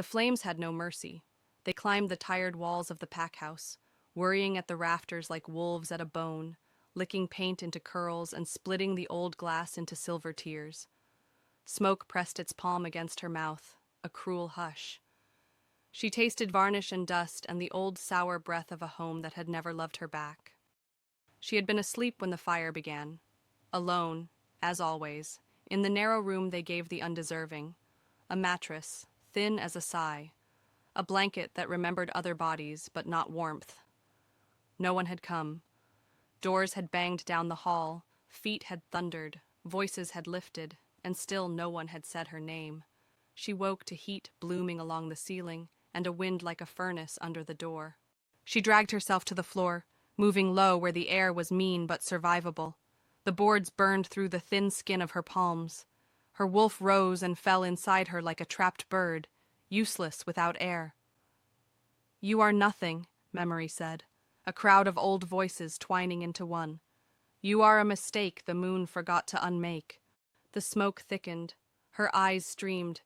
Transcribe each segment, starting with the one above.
The flames had no mercy. They climbed the tired walls of the pack house, worrying at the rafters like wolves at a bone, licking paint into curls and splitting the old glass into silver tears. Smoke pressed its palm against her mouth, a cruel hush. She tasted varnish and dust and the old sour breath of a home that had never loved her back. She had been asleep when the fire began. Alone, as always, in the narrow room they gave the undeserving. A mattress, thin as a sigh. A blanket that remembered other bodies, but not warmth. No one had come. Doors had banged down the hall, feet had thundered, voices had lifted, and still no one had said her name. She woke to heat blooming along the ceiling and a wind like a furnace under the door. She dragged herself to the floor, moving low where the air was mean but survivable. The boards burned through the thin skin of her palms. Her wolf rose and fell inside her like a trapped bird, useless without air. "You are nothing," memory said, a crowd of old voices twining into one. "You are a mistake the moon forgot to unmake." The smoke thickened. Her eyes streamed.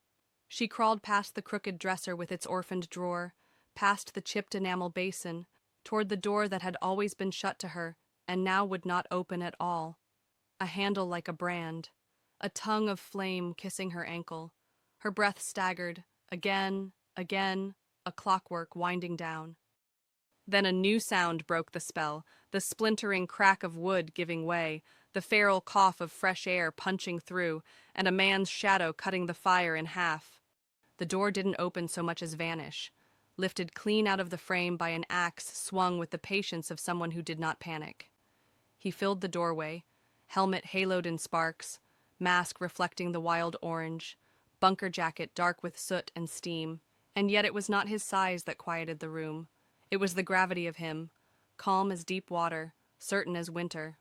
She crawled past the crooked dresser with its orphaned drawer, past the chipped enamel basin, toward the door that had always been shut to her and now would not open at all. A handle like a brand. A tongue of flame kissing her ankle. Her breath staggered. Again, a clockwork winding down. Then a new sound broke the spell, the splintering crack of wood giving way, the feral cough of fresh air punching through, and a man's shadow cutting the fire in half. The door didn't open so much as vanish, lifted clean out of the frame by an axe swung with the patience of someone who did not panic. He filled the doorway, helmet haloed in sparks, mask reflecting the wild orange, bunker jacket dark with soot and steam, and yet it was not his size that quieted the room. It was the gravity of him, calm as deep water, certain as winter.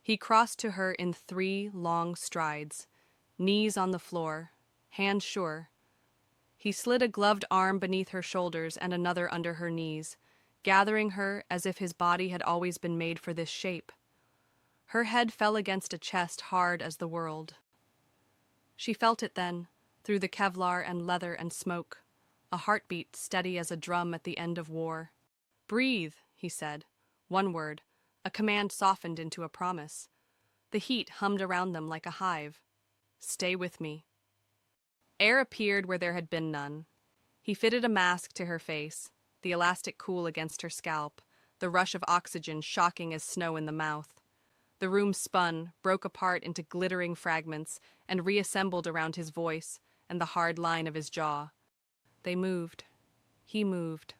He crossed to her in 3 long strides, knees on the floor, hands sure. He slid a gloved arm beneath her shoulders and another under her knees, gathering her as if his body had always been made for this shape. Her head fell against a chest hard as the world. She felt it then, through the Kevlar and leather and smoke, a heartbeat steady as a drum at the end of war. "Breathe," he said. One word, a command softened into a promise. The heat hummed around them like a hive. "Stay with me." Air appeared where there had been none. He fitted a mask to her face, the elastic cool against her scalp, the rush of oxygen shocking as snow in the mouth. The room spun, broke apart into glittering fragments, and reassembled around his voice and the hard line of his jaw. They moved. He moved.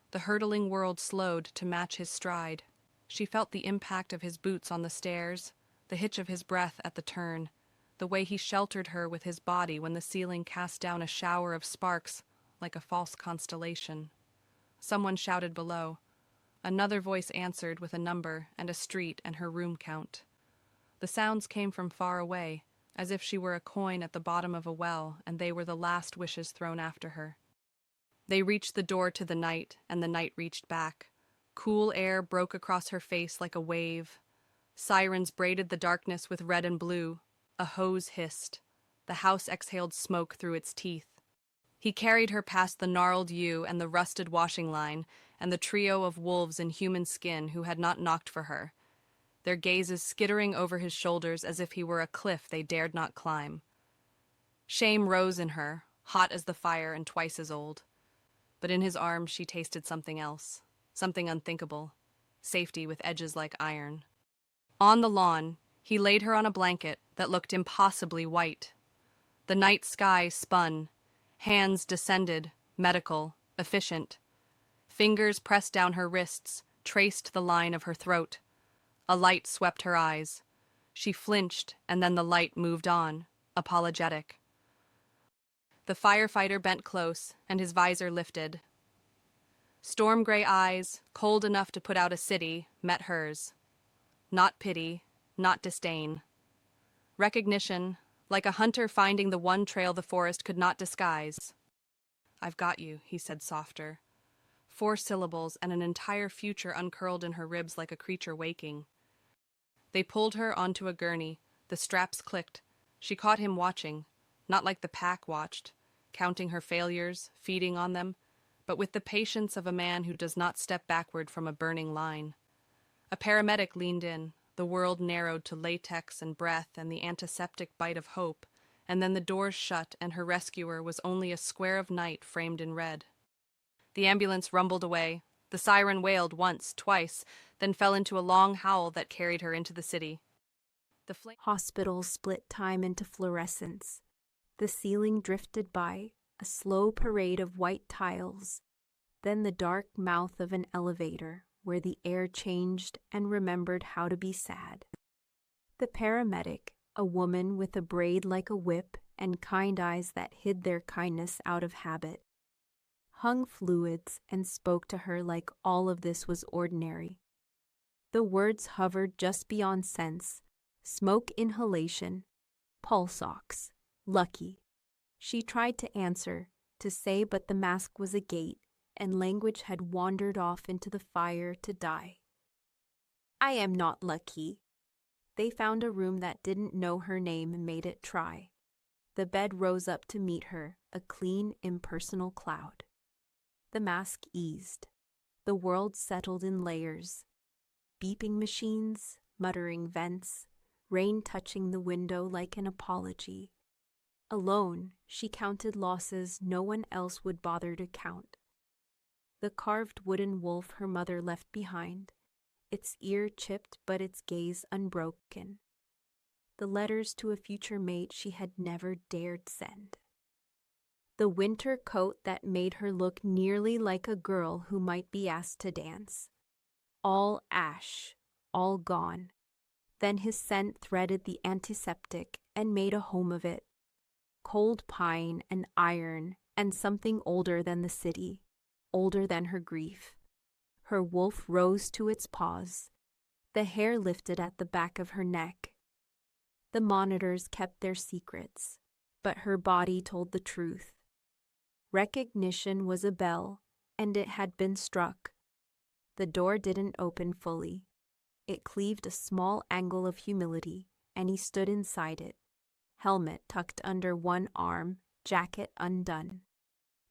The hurtling world slowed to match his stride. She felt the impact of his boots on the stairs, the hitch of his breath at the turn, the way he sheltered her with his body when the ceiling cast down a shower of sparks like a false constellation. Someone shouted below. Another voice answered with a number and a street and her room count. The sounds came from far away, as if she were a coin at the bottom of a well and they were the last wishes thrown after her. They reached the door to the night, and the night reached back. Cool air broke across her face like a wave. Sirens braided the darkness with red and blue. A hose hissed. The house exhaled smoke through its teeth. He carried her past the gnarled yew and the rusted washing line and the trio of wolves in human skin who had not knocked for her, their gazes skittering over his shoulders as if he were a cliff they dared not climb. Shame rose in her, hot as the fire and twice as old. But in his arms she tasted something else, something unthinkable, safety with edges like iron. On the lawn, he laid her on a blanket that looked impossibly white. The night sky spun, hands descended, medical, efficient. Fingers pressed down her wrists, traced the line of her throat. A light swept her eyes. She flinched, and then the light moved on, apologetic. The firefighter bent close, and his visor lifted. Storm-gray eyes, cold enough to put out a city, met hers. Not pity, not disdain. Recognition, like a hunter finding the one trail the forest could not disguise. "I've got you," he said softer. 4 syllables and an entire future uncurled in her ribs like a creature waking. They pulled her onto a gurney. The straps clicked. She caught him watching, not like the pack watched. counting her failures, feeding on them, but with the patience of a man who does not step backward from a burning line. A paramedic leaned in, the world narrowed to latex and breath and the antiseptic bite of hope, and then the doors shut and her rescuer was only a square of night framed in red. The ambulance rumbled away. The siren wailed once, twice, then fell into a long howl that carried her into the city. Hospitals split time into fluorescence. The ceiling drifted by, a slow parade of white tiles, then the dark mouth of an elevator where the air changed and remembered how to be sad. The paramedic, a woman with a braid like a whip and kind eyes that hid their kindness out of habit, hung fluids and spoke to her like all of this was ordinary. The words hovered just beyond sense: smoke inhalation, pulse ox, lucky. She tried to answer, to say, but the mask was a gate, and language had wandered off into the fire to die. I am not lucky. They found a room that didn't know her name and made it try. The bed rose up to meet her, a clean, impersonal cloud. The mask eased. The world settled in layers. Beeping machines, muttering vents, rain touching the window like an apology. Alone, she counted losses no one else would bother to count. The carved wooden wolf her mother left behind, its ear chipped but its gaze unbroken. The letters to a future mate she had never dared send. The winter coat that made her look nearly like a girl who might be asked to dance. All ash, all gone. Then his scent threaded the antiseptic and made a home of it. Cold pine and iron and something older than the city, older than her grief. Her wolf rose to its paws. The hair lifted at the back of her neck. The monitors kept their secrets, but her body told the truth. Recognition was a bell, and it had been struck. The door didn't open fully. It cleaved a small angle of humility, and he stood inside it, helmet tucked under one arm, jacket undone.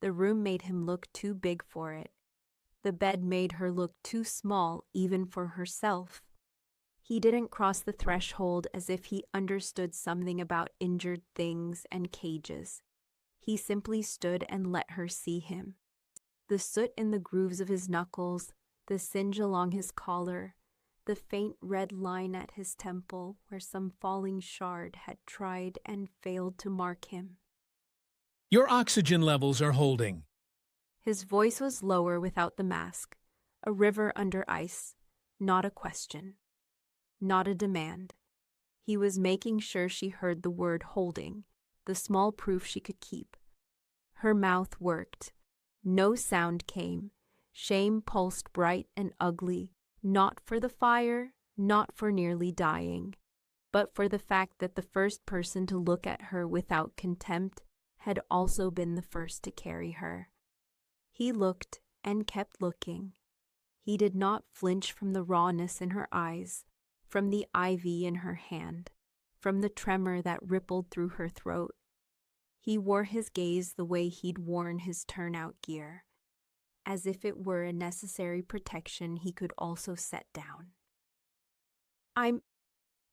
The room made him look too big for it. The bed made her look too small even for herself. He didn't cross the threshold as if he understood something about injured things and cages. He simply stood and let her see him. The soot in the grooves of his knuckles, the singe along his collar, the faint red line at his temple where some falling shard had tried and failed to mark him. Your oxygen levels are holding. His voice was lower without the mask, a river under ice, not a question, not a demand. He was making sure she heard the word holding, the small proof she could keep. Her mouth worked. No sound came. Shame pulsed bright and ugly, not for the fire, not for nearly dying, but for the fact that the first person to look at her without contempt had also been the first to carry her. He looked and kept looking. He did not flinch from the rawness in her eyes, from the IV in her hand, from the tremor that rippled through her throat. He wore his gaze the way he'd worn his turnout gear, as if it were a necessary protection he could also set down.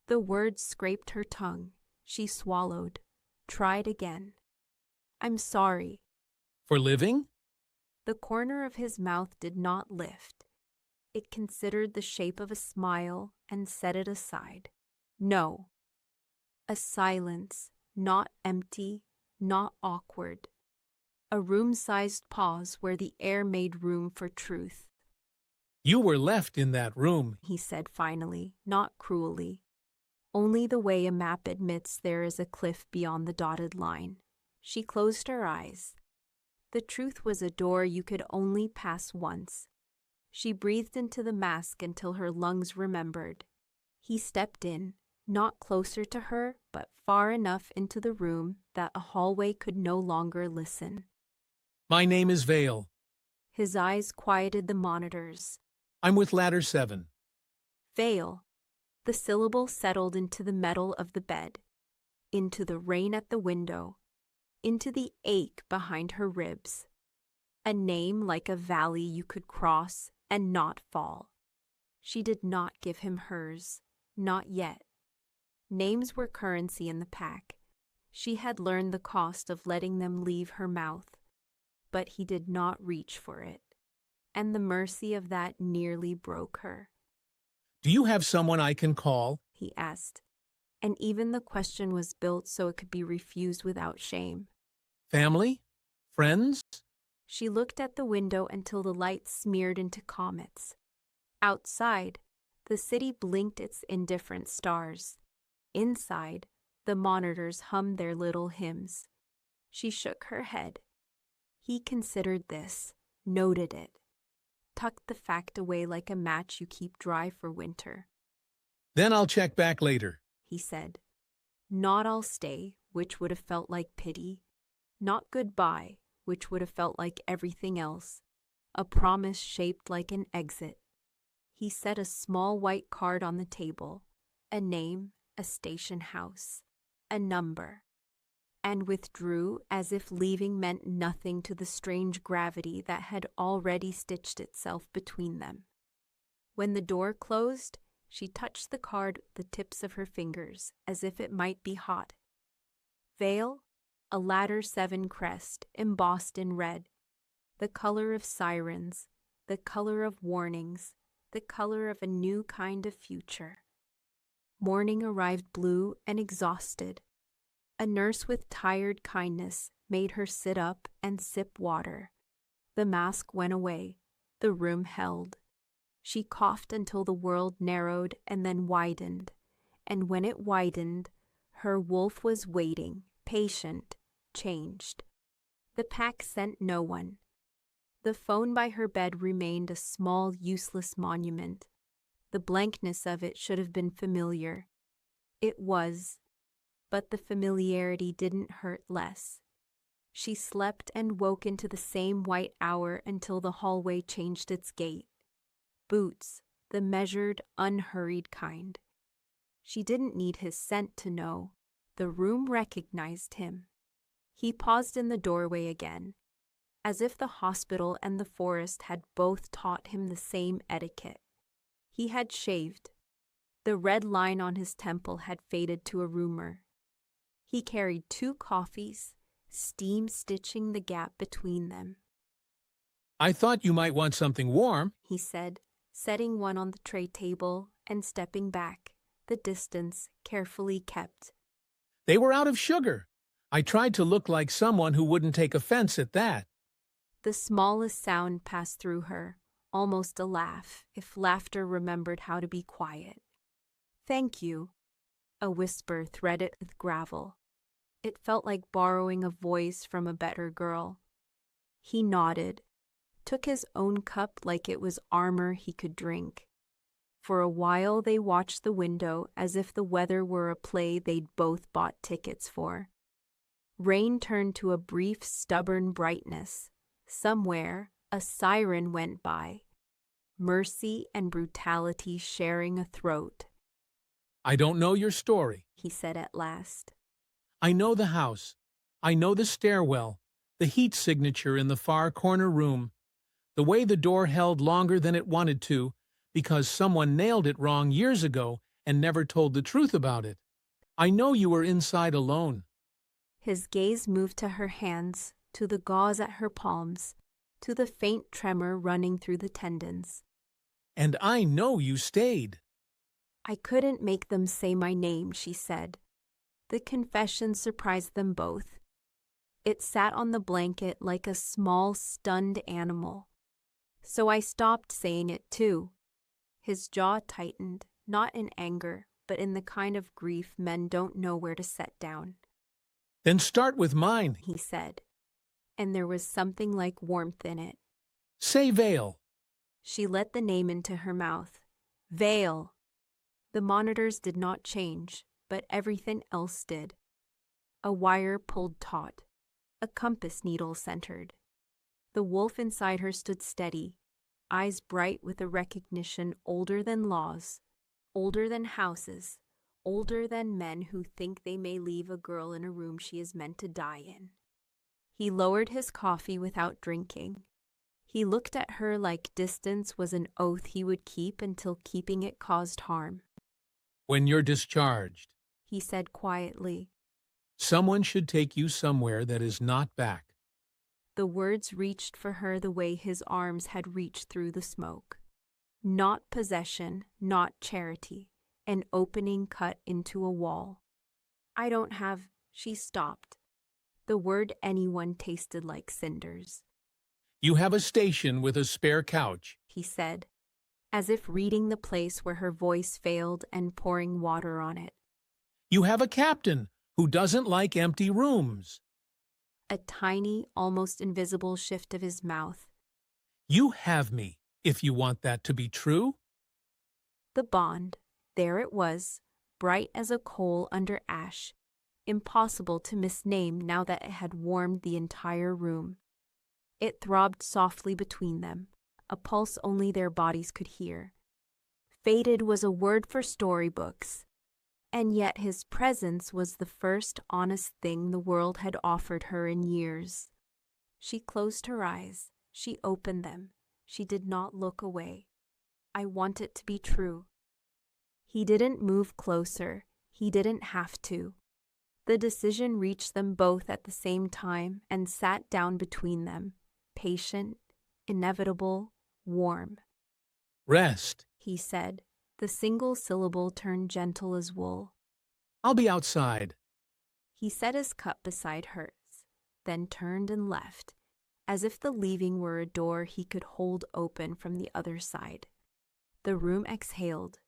The words scraped her tongue. She swallowed, tried again. I'm sorry. For living? The corner of his mouth did not lift. It considered the shape of a smile and set it aside. No. A silence, not empty, not awkward. A room-sized pause where the air made room for truth. You were left in that room, he said finally, not cruelly. Only the way a map admits there is a cliff beyond the dotted line. She closed her eyes. The truth was a door you could only pass once. She breathed into the mask until her lungs remembered. He stepped in, not closer to her, but far enough into the room that a hallway could no longer listen. My name is Vale. His eyes quieted the monitors. I'm with Ladder 7. Vale. The syllable settled into the metal of the bed, into the rain at the window, into the ache behind her ribs. A name like a valley you could cross and not fall. She did not give him hers, not yet. Names were currency in the pack. She had learned the cost of letting them leave her mouth, but he did not reach for it, and the mercy of that nearly broke her. Do you have someone I can call? He asked, and even the question was built so it could be refused without shame. Family? Friends? She looked at the window until the light smeared into comets. Outside, the city blinked its indifferent stars. Inside, the monitors hummed their little hymns. She shook her head. He considered this, noted it, tucked the fact away like a match you keep dry for winter. Then I'll check back later, he said. Not I'll stay, which would have felt like pity. Not goodbye, which would have felt like everything else. A promise shaped like an exit. He set a small white card on the table, a name, a station house, a number, and withdrew as if leaving meant nothing to the strange gravity that had already stitched itself between them. When the door closed, she touched the card with the tips of her fingers as if it might be hot. Vale, a ladder 7 crest embossed in red, the color of sirens, the color of warnings, the color of a new kind of future. Morning arrived blue and exhausted. A nurse with tired kindness made her sit up and sip water. The mask went away. The room held. She coughed until the world narrowed and then widened. And when it widened, her wolf was waiting, patient, changed. The pack sent no one. The phone by her bed remained a small, useless monument. The blankness of it should have been familiar. It was, but the familiarity didn't hurt less. She slept and woke into the same white hour until the hallway changed its gait. Boots, the measured, unhurried kind. She didn't need his scent to know. The room recognized him. He paused in the doorway again, as if the hospital and the forest had both taught him the same etiquette. He had shaved. The red line on his temple had faded to a rumor. He carried 2 coffees, steam stitching the gap between them. I thought you might want something warm, he said, setting one on the tray table and stepping back, the distance carefully kept. They were out of sugar. I tried to look like someone who wouldn't take offense at that. The smallest sound passed through her, almost a laugh, if laughter remembered how to be quiet. Thank you, a whisper threaded with gravel. It felt like borrowing a voice from a better girl. He nodded, took his own cup like it was armor he could drink. For a while they watched the window as if the weather were a play they'd both bought tickets for. Rain turned to a brief, stubborn brightness. Somewhere, a siren went by. Mercy and brutality sharing a throat. I don't know your story, he said at last. I know the house. I know the stairwell, the heat signature in the far corner room, the way the door held longer than it wanted to because someone nailed it wrong years ago and never told the truth about it. I know you were inside alone. His gaze moved to her hands, to the gauze at her palms, to the faint tremor running through the tendons. And I know you stayed. I couldn't make them say my name, she said. The confession surprised them both. It sat on the blanket like a small, stunned animal. So I stopped saying it too. His jaw tightened, not in anger, but in the kind of grief men don't know where to set down. Then start with mine, he said, and there was something like warmth in it. Say Vale. She let the name into her mouth. Vale. The monitors did not change, but everything else did. A wire pulled taut. A compass needle centered. The wolf inside her stood steady, eyes bright with a recognition older than laws, older than houses, older than men who think they may leave a girl in a room she is meant to die in. He lowered his coffee without drinking. He looked at her like distance was an oath he would keep until keeping it caused harm. When you're discharged, He said quietly. someone should take you somewhere that is not back. The words reached for her the way his arms had reached through the smoke. Not possession, not charity, an opening cut into a wall. I don't have, she stopped. The word anyone tasted like cinders. You have a station with a spare couch. He said, as if reading the place where her voice failed and pouring water on it. You have a captain who doesn't like empty rooms. A tiny, almost invisible shift of his mouth. You have me, if you want that to be true. The bond, there it was, bright as a coal under ash, impossible to misname now that it had warmed the entire room. It throbbed softly between them, a pulse only their bodies could hear. Fated was a word for storybooks, and yet his presence was the first honest thing the world had offered her in years. She closed her eyes. She opened them. She did not look away. I want it to be true. He didn't move closer. He didn't have to. The decision reached them both at the same time and sat down between them, patient, inevitable, warm. Rest. He said, the single syllable turned gentle as wool. I'll be outside. He set his cup beside hers, then turned and left, as if the leaving were a door he could hold open from the other side. The room exhaled.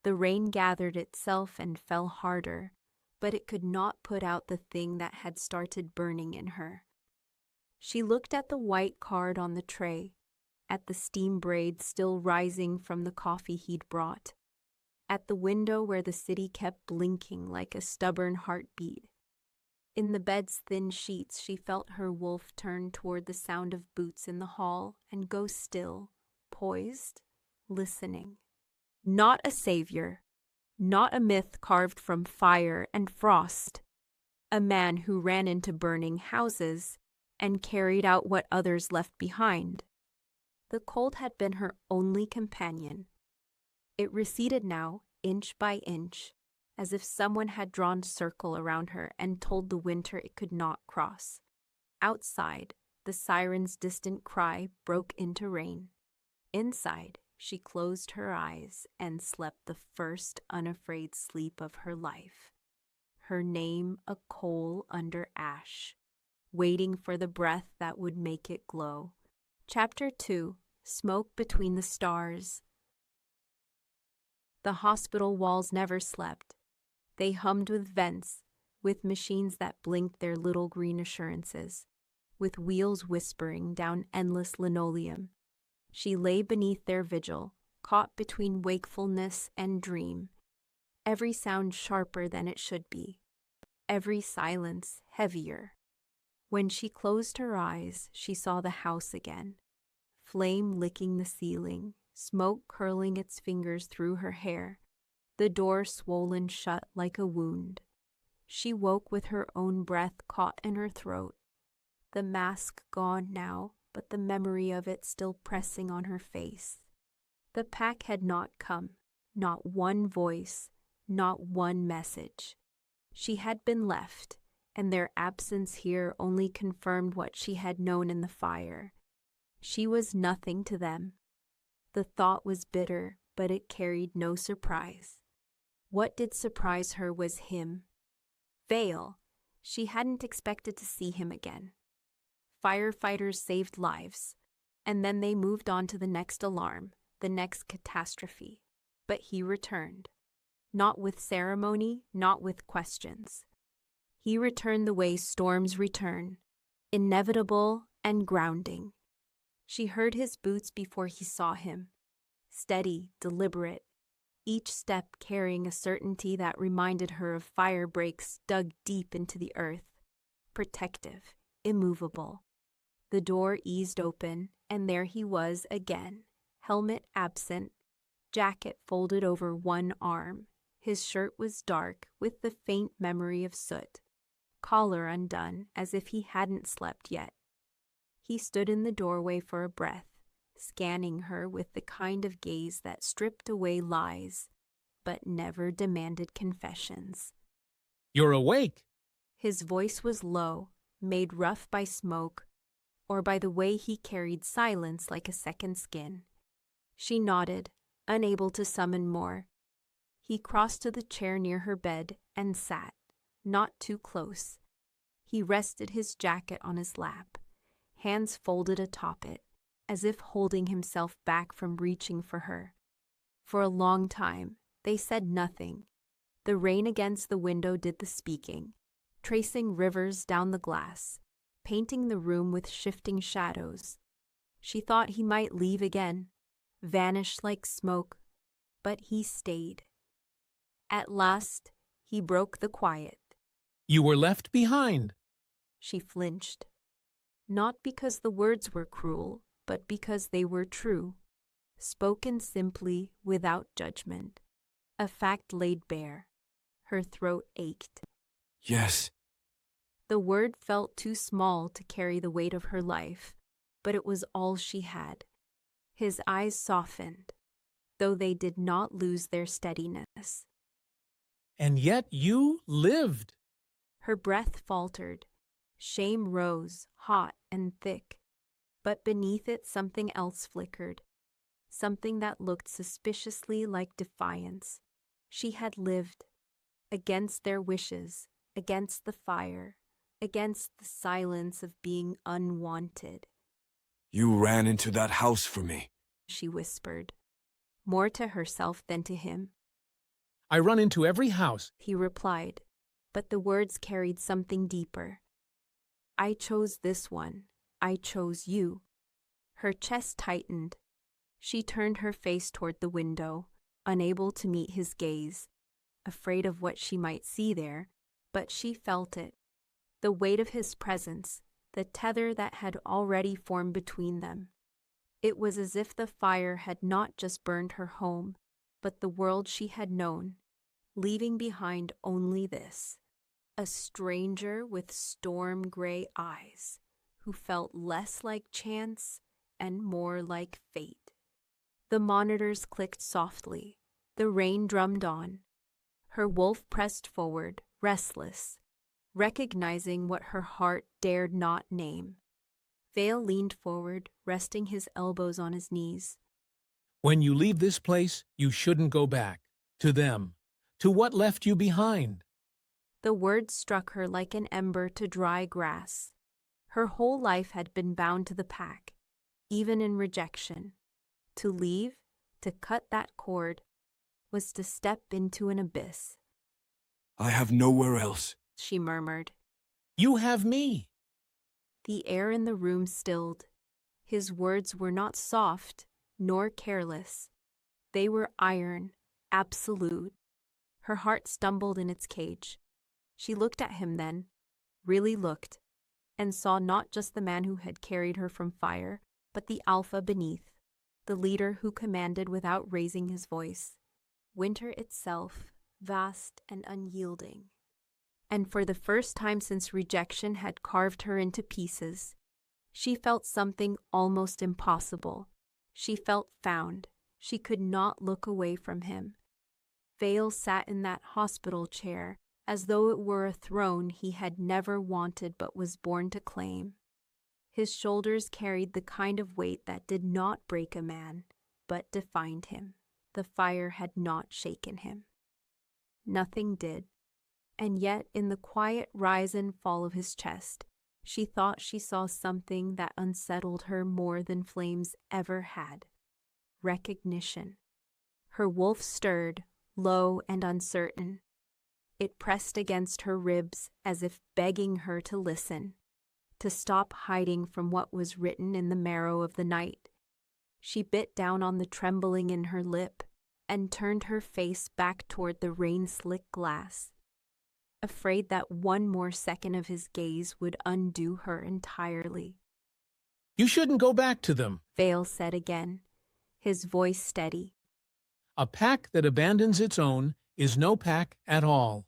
The rain gathered itself and fell harder, but it could not put out the thing that had started burning in her. She looked at the white card on the tray, at the steam braids still rising from the coffee he'd brought, at the window where the city kept blinking like a stubborn heartbeat. In the bed's thin sheets, she felt her wolf turn toward the sound of boots in the hall and go still, poised, listening. Not a savior, not a myth carved from fire and frost, a man who ran into burning houses and carried out what others left behind. The cold had been her only companion. It receded now, inch by inch, as if someone had drawn a circle around her and told the winter it could not cross. Outside, the siren's distant cry broke into rain. Inside, she closed her eyes and slept the first unafraid sleep of her life. Her name a coal under ash, waiting for the breath that would make it glow. Chapter 2. Smoke Between the Stars. The hospital walls never slept. They hummed with vents, with machines that blinked their little green assurances, with wheels whispering down endless linoleum. She lay beneath their vigil, caught between wakefulness and dream, every sound sharper than it should be, every silence heavier. When she closed her eyes, she saw the house again, flame licking the ceiling, smoke curling its fingers through her hair, the door swollen shut like a wound. She woke with her own breath caught in her throat, the mask gone now, but the memory of it still pressing on her face. The pack had not come, not one voice, not one message. She had been left, and their absence here only confirmed what she had known in the fire. She was nothing to them. The thought was bitter, but it carried no surprise. What did surprise her was him. Vale. She hadn't expected to see him again. Firefighters saved lives, and then they moved on to the next alarm, the next catastrophe. But he returned. Not with ceremony, not with questions. He returned the way storms return, inevitable and grounding. She heard his boots before he saw him, steady, deliberate, each step carrying a certainty that reminded her of fire breaks dug deep into the earth, protective, immovable. The door eased open, and there he was again, helmet absent, jacket folded over one arm. His shirt was dark, with the faint memory of soot. collar undone as if he hadn't slept yet. He stood in the doorway for a breath, scanning her with the kind of gaze that stripped away lies, but never demanded confessions. You're awake. His voice was low, made rough by smoke, or by the way he carried silence like a second skin. She nodded, unable to summon more. He crossed to the chair near her bed and sat, not too close. He rested his jacket on his lap, hands folded atop it, as if holding himself back from reaching for her. For a long time, they said nothing. The rain against the window did the speaking, tracing rivers down the glass, painting the room with shifting shadows. She thought he might leave again, vanish like smoke, but he stayed. At last, he broke the quiet. You were left behind. She flinched. Not because the words were cruel, but because they were true, spoken simply without judgment. A fact laid bare. Her throat ached. Yes. The word felt too small to carry the weight of her life, but it was all she had. His eyes softened, though they did not lose their steadiness. And yet you lived. Her breath faltered. Shame rose, hot and thick. But beneath it something else flickered. Something that looked suspiciously like defiance. She had lived. Against their wishes, against the fire, against the silence of being unwanted. You ran into that house for me, she whispered, more to herself than to him. I run into every house. He replied, but the words carried something deeper. I chose this one. I chose you. Her chest tightened. She turned her face toward the window, unable to meet his gaze, afraid of what she might see there, but she felt it. The weight of his presence, the tether that had already formed between them. It was as if the fire had not just burned her home, but the world she had known, leaving behind only this. A stranger with storm-gray eyes, who felt less like chance and more like fate. The monitors clicked softly. The rain drummed on. Her wolf pressed forward, restless, recognizing what her heart dared not name. Vale leaned forward, resting his elbows on his knees. When you leave this place, you shouldn't go back. To them. To what left you behind. The words struck her like an ember to dry grass. Her whole life had been bound to the pack, even in rejection. To leave, to cut that cord, was to step into an abyss. I have nowhere else, she murmured. You have me. The air in the room stilled. His words were not soft, nor careless. They were iron, absolute. Her heart stumbled in its cage. She looked at him then, really looked, and saw not just the man who had carried her from fire, but the alpha beneath, the leader who commanded without raising his voice. Winter itself, vast and unyielding. And for the first time since rejection had carved her into pieces, she felt something almost impossible. She felt found. She could not look away from him. Vale sat in that hospital chair as though it were a throne he had never wanted but was born to claim. His shoulders carried the kind of weight that did not break a man, but defined him. The fire had not shaken him. Nothing did. And yet, in the quiet rise and fall of his chest, she thought she saw something that unsettled her more than flames ever had. Recognition. Her wolf stirred, low and uncertain. It pressed against her ribs as if begging her to listen, to stop hiding from what was written in the marrow of the night. She bit down on the trembling in her lip and turned her face back toward the rain-slick glass, afraid that one more second of his gaze would undo her entirely. You shouldn't go back to them, Vale said again, his voice steady. A pack that abandons its own is no pack at all.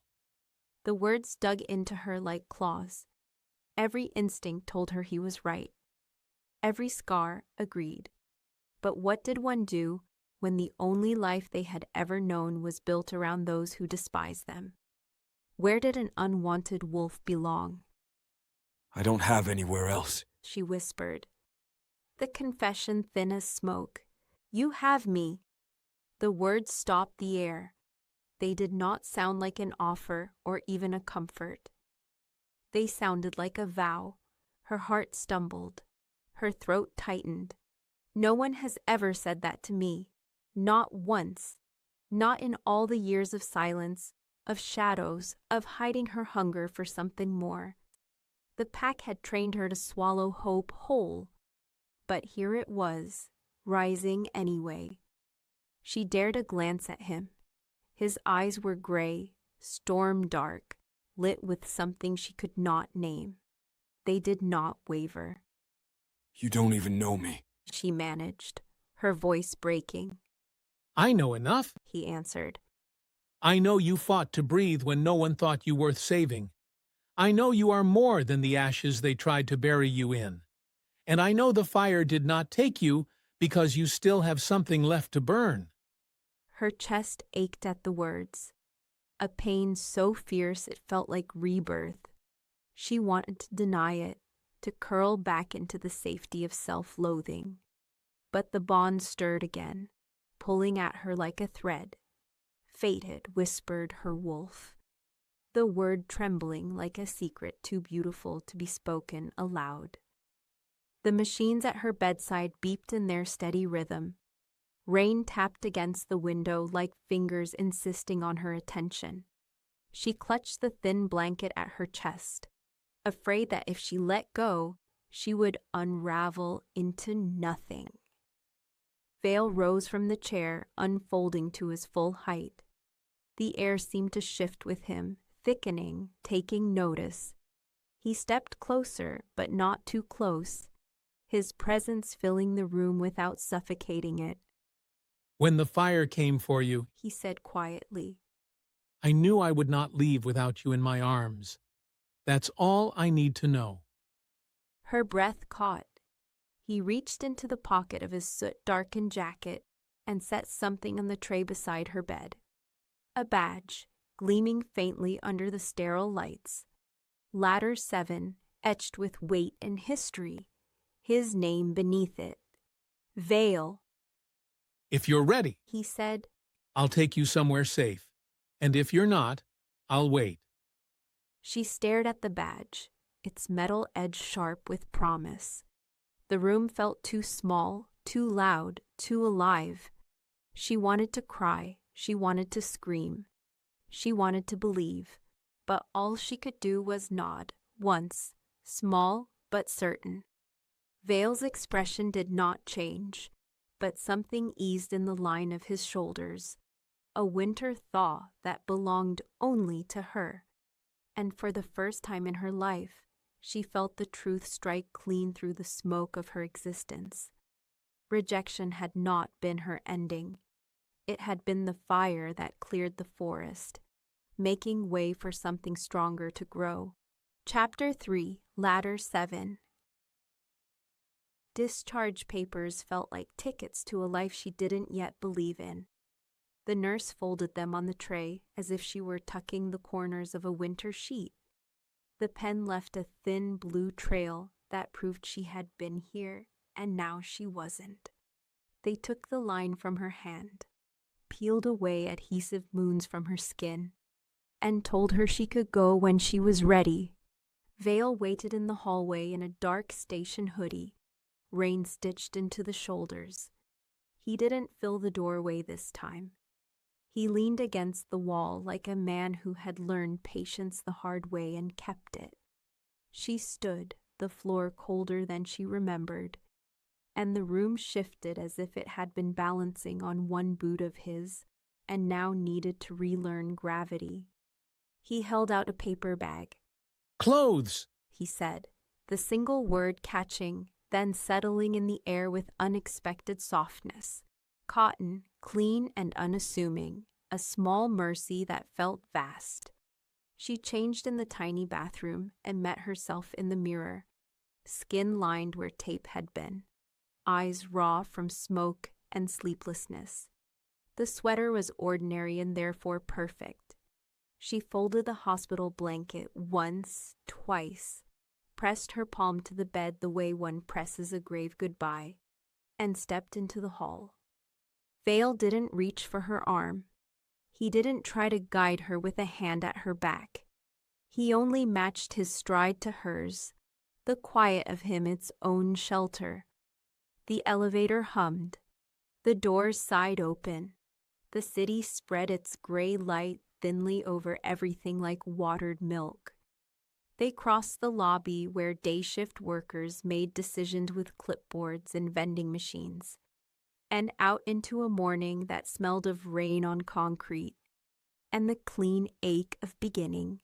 The words dug into her like claws. Every instinct told her he was right. Every scar agreed. But what did one do when the only life they had ever known was built around those who despise them? Where did an unwanted wolf belong? I don't have anywhere else. She whispered. The confession thin as smoke. You have me. The words stopped the air. They did not sound like an offer or even a comfort. They sounded like a vow. Her heart stumbled. Her throat tightened. No one has ever said that to me. Not once. Not in all the years of silence, of shadows, of hiding her hunger for something more. The pack had trained her to swallow hope whole. But here it was, rising anyway. She dared a glance at him. His eyes were gray, storm dark, lit with something she could not name. They did not waver. You don't even know me. She managed, her voice breaking. I know enough. He answered. I know you fought to breathe when no one thought you worth saving. I know you are more than the ashes they tried to bury you in. And I know the fire did not take you because you still have something left to burn. Her chest ached at the words, a pain so fierce it felt like rebirth. She wanted to deny it, to curl back into the safety of self-loathing. But the bond stirred again, pulling at her like a thread. Fated, whispered her wolf, the word trembling like a secret too beautiful to be spoken aloud. The machines at her bedside beeped in their steady rhythm. Rain tapped against the window like fingers insisting on her attention. She clutched the thin blanket at her chest, afraid that if she let go, she would unravel into nothing. Vale rose from the chair, unfolding to his full height. The air seemed to shift with him, thickening, taking notice. He stepped closer, but not too close, his presence filling the room without suffocating it. When the fire came for you, He said quietly. I knew I would not leave without you in my arms. That's all I need to know. Her breath caught. He reached into the pocket of his soot-darkened jacket and set something on the tray beside her bed. A badge, gleaming faintly under the sterile lights. Ladder 7, etched with weight and history. His name beneath it. Vale. If you're ready, He said. I'll take you somewhere safe. And if you're not, I'll wait. She stared at the badge, its metal edge sharp with promise. The room felt too small, too loud, too alive. She wanted to cry, she wanted to scream. She wanted to believe, but all she could do was nod, once, small but certain. Vale's expression did not change, but something eased in the line of his shoulders, a winter thaw that belonged only to her. And for the first time in her life, she felt the truth strike clean through the smoke of her existence. Rejection had not been her ending. It had been the fire that cleared the forest, making way for something stronger to grow. Chapter 3, Ladder 7. Discharge papers felt like tickets to a life she didn't yet believe in. The nurse folded them on the tray as if she were tucking the corners of a winter sheet. The pen left a thin blue trail that proved she had been here, and now she wasn't. They took the line from her hand, peeled away adhesive moons from her skin, and told her she could go when she was ready. Vale waited in the hallway in a dark station hoodie, rain stitched into the shoulders. He didn't fill the doorway this time. He leaned against the wall like a man who had learned patience the hard way and kept it. She stood, the floor colder than she remembered, and the room shifted as if it had been balancing on one boot of his and now needed to relearn gravity. He held out a paper bag. Clothes, He said, the single word catching, then settling in the air with unexpected softness. Cotton, clean and unassuming, a small mercy that felt vast. She changed in the tiny bathroom and met herself in the mirror, skin lined where tape had been, eyes raw from smoke and sleeplessness. The sweater was ordinary and therefore perfect. She folded the hospital blanket once, twice, pressed her palm to the bed the way one presses a grave goodbye, and stepped into the hall. Vale didn't reach for her arm. He didn't try to guide her with a hand at her back. He only matched his stride to hers, the quiet of him its own shelter. The elevator hummed. The doors sighed open. The city spread its gray light thinly over everything like watered milk. They crossed the lobby where day shift workers made decisions with clipboards and vending machines, and out into a morning that smelled of rain on concrete and the clean ache of beginning.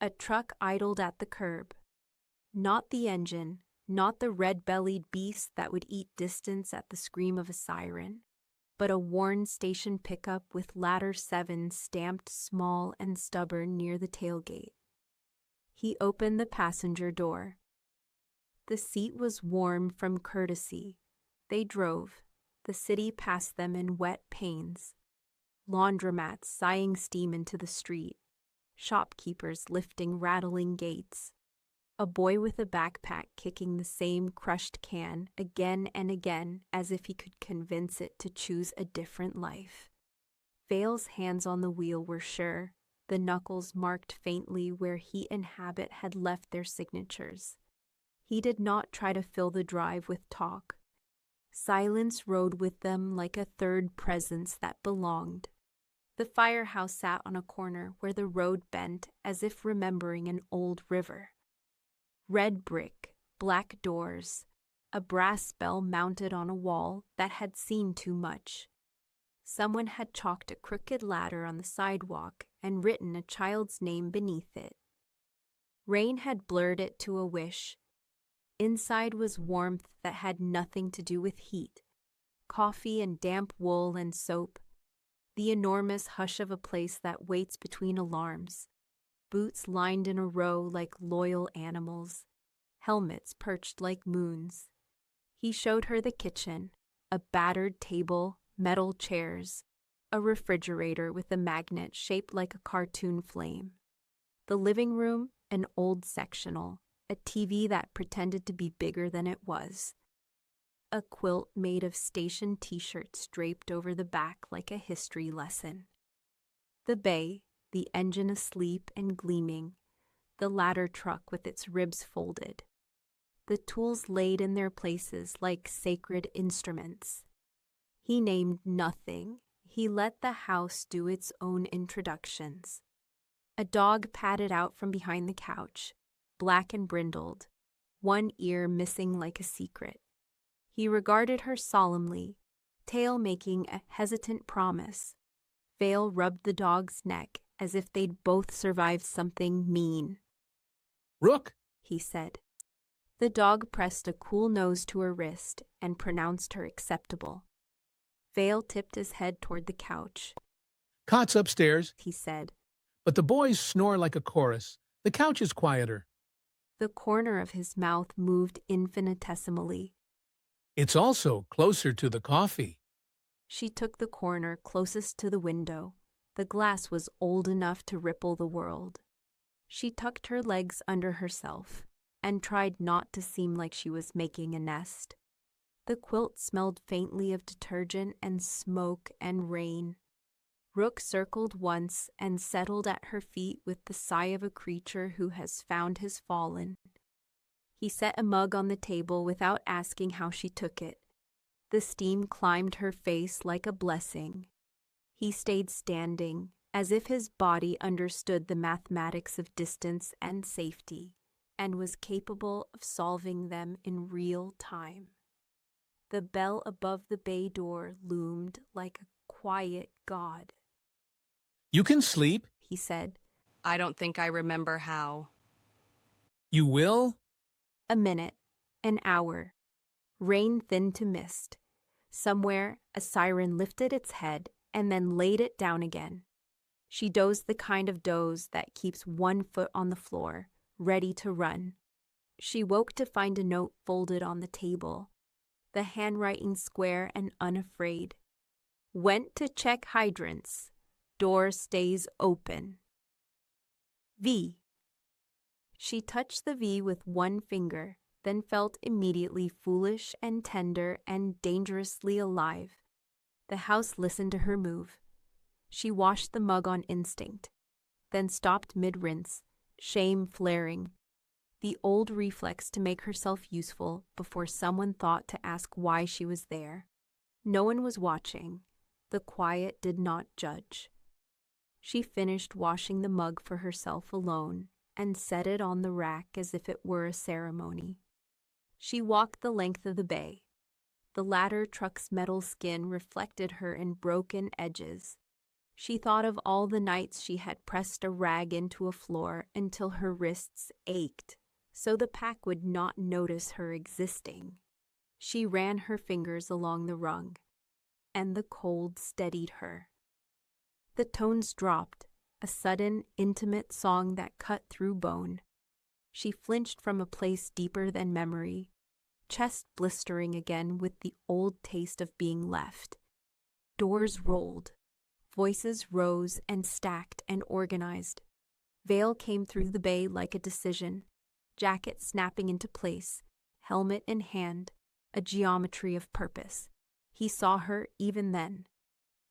A truck idled at the curb. Not the engine, not the red-bellied beast that would eat distance at the scream of a siren, but a worn station pickup with ladder 7 stamped small and stubborn near the tailgate. He opened the passenger door. The seat was warm from courtesy. They drove. The city passed them in wet panes. Laundromats sighing steam into the street. Shopkeepers lifting rattling gates. A boy with a backpack kicking the same crushed can again and again as if he could convince it to choose a different life. Vale's hands on the wheel were sure, the knuckles marked faintly where heat and habit had left their signatures. He did not try to fill the drive with talk. Silence rode with them like a third presence that belonged. The firehouse sat on a corner where the road bent as if remembering an old river. Red brick, black doors, a brass bell mounted on a wall that had seen too much. Someone had chalked a crooked ladder on the sidewalk and written a child's name beneath it. Rain had blurred it to a wish. Inside was warmth that had nothing to do with heat. Coffee and damp wool and soap. The enormous hush of a place that waits between alarms. Boots lined in a row like loyal animals. Helmets perched like moons. He showed her the kitchen, a battered table, metal chairs, a refrigerator with a magnet shaped like a cartoon flame. The living room, an old sectional, a TV that pretended to be bigger than it was. A quilt made of station t-shirts draped over the back like a history lesson. The bay, the engine asleep and gleaming, the ladder truck with its ribs folded. The tools laid in their places like sacred instruments. He named nothing. He let the house do its own introductions. A dog padded out from behind the couch, black and brindled, one ear missing like a secret. He regarded her solemnly, tail making a hesitant promise. Vale rubbed the dog's neck as if they'd both survived something mean. Rook, He said. The dog pressed a cool nose to her wrist and pronounced her acceptable. Vale tipped his head toward the couch. cot's upstairs, He said. but the boys snore like a chorus. The couch is quieter. The corner of his mouth moved infinitesimally. It's also closer to the coffee. She took the corner closest to the window. The glass was old enough to ripple the world. She tucked her legs under herself and tried not to seem like she was making a nest. The quilt smelled faintly of detergent and smoke and rain. Rook circled once and settled at her feet with the sigh of a creature who has found his fallen. He set a mug on the table without asking how she took it. The steam climbed her face like a blessing. He stayed standing, as if his body understood the mathematics of distance and safety, and was capable of solving them in real time. The bell above the bay door loomed like a quiet god. You can sleep. He said. I don't think I remember how. You will? A minute, an hour. Rain thinned to mist. Somewhere, a siren lifted its head and then laid it down again. She dozed the kind of doze that keeps one foot on the floor, ready to run. She woke to find a note folded on the table, the handwriting square and unafraid. Went to check hydrants. Door stays open. V. She touched the V with one finger, then felt immediately foolish and tender and dangerously alive. The house listened to her move. She washed the mug on instinct, then stopped mid-rinse, shame flaring. The old reflex to make herself useful before someone thought to ask why she was there. No one was watching. The quiet did not judge. She finished washing the mug for herself alone and set it on the rack as if it were a ceremony. She walked the length of the bay. The ladder truck's metal skin reflected her in broken edges. She thought of all the nights she had pressed a rag into a floor until her wrists ached, so the pack would not notice her existing. She ran her fingers along the rung, and the cold steadied her. The tones dropped, a sudden, intimate song that cut through bone. She flinched from a place deeper than memory, chest blistering again with the old taste of being left. Doors rolled. Voices rose and stacked and organized. Vale came through the bay like a decision, jacket snapping into place, helmet in hand, a geometry of purpose. He saw her even then.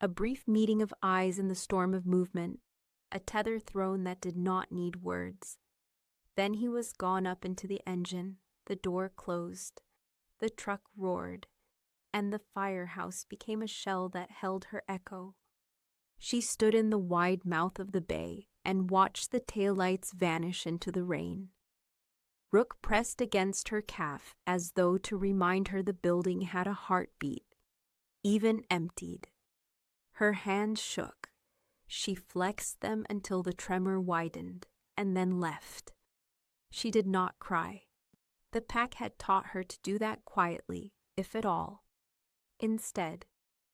A brief meeting of eyes in the storm of movement, a tether thrown that did not need words. Then he was gone up into the engine, the door closed, the truck roared, and the firehouse became a shell that held her echo. She stood in the wide mouth of the bay and watched the taillights vanish into the rain. Rook pressed against her calf as though to remind her the building had a heartbeat, even emptied. Her hands shook. She flexed them until the tremor widened, and then left. She did not cry. The pack had taught her to do that quietly, if at all. Instead,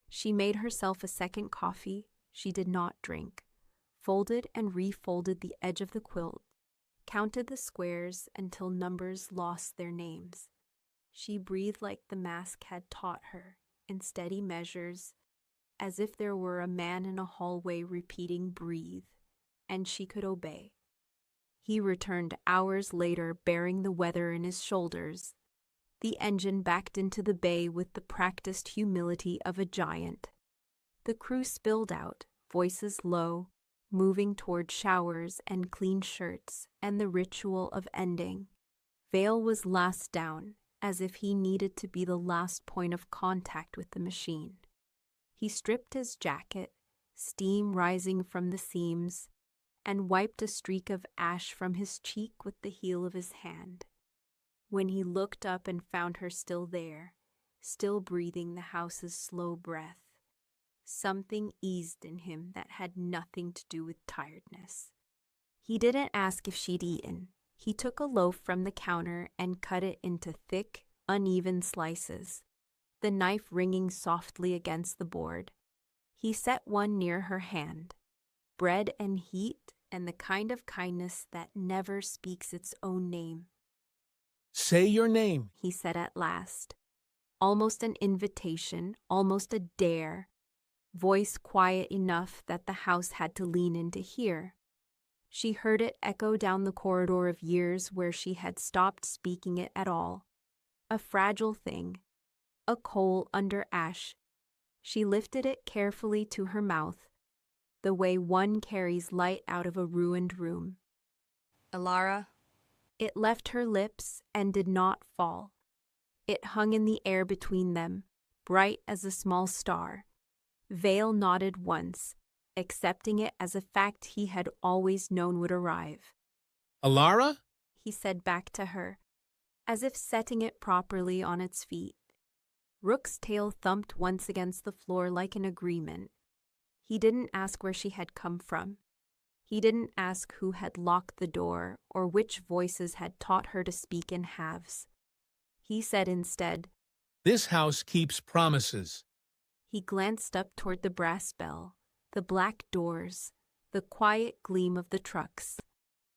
she made herself a second coffee she did not drink, folded and refolded the edge of the quilt, counted the squares until numbers lost their names. She breathed like the mask had taught her, in steady measures, as if there were a man in a hallway repeating "breathe," and she could obey. He returned hours later bearing the weather in his shoulders. The engine backed into the bay with the practiced humility of a giant. The crew spilled out, voices low, moving toward showers and clean shirts and the ritual of ending. Vale was last down, as if he needed to be the last point of contact with the machine. He stripped his jacket, steam rising from the seams, and wiped a streak of ash from his cheek with the heel of his hand. When he looked up and found her still there, still breathing the house's slow breath, something eased in him that had nothing to do with tiredness. He didn't ask if she'd eaten. He took a loaf from the counter and cut it into thick, uneven slices, the knife ringing softly against the board. He set one near her hand. Bread and heat and the kind of kindness that never speaks its own name. Say your name, He said at last. Almost an invitation, almost a dare. Voice quiet enough that the house had to lean in to hear. She heard it echo down the corridor of years where she had stopped speaking it at all. A fragile thing, a coal under ash. She lifted it carefully to her mouth, the way one carries light out of a ruined room. Elara, It left her lips and did not fall. It hung in the air between them, bright as a small star. Vale nodded once, accepting it as a fact he had always known would arrive. Elara? He said back to her, as if setting it properly on its feet. Rook's tail thumped once against the floor like an agreement. He didn't ask where she had come from. He didn't ask who had locked the door or which voices had taught her to speak in halves. He said instead, This house keeps promises. He glanced up toward the brass bell, the black doors, the quiet gleam of the trucks.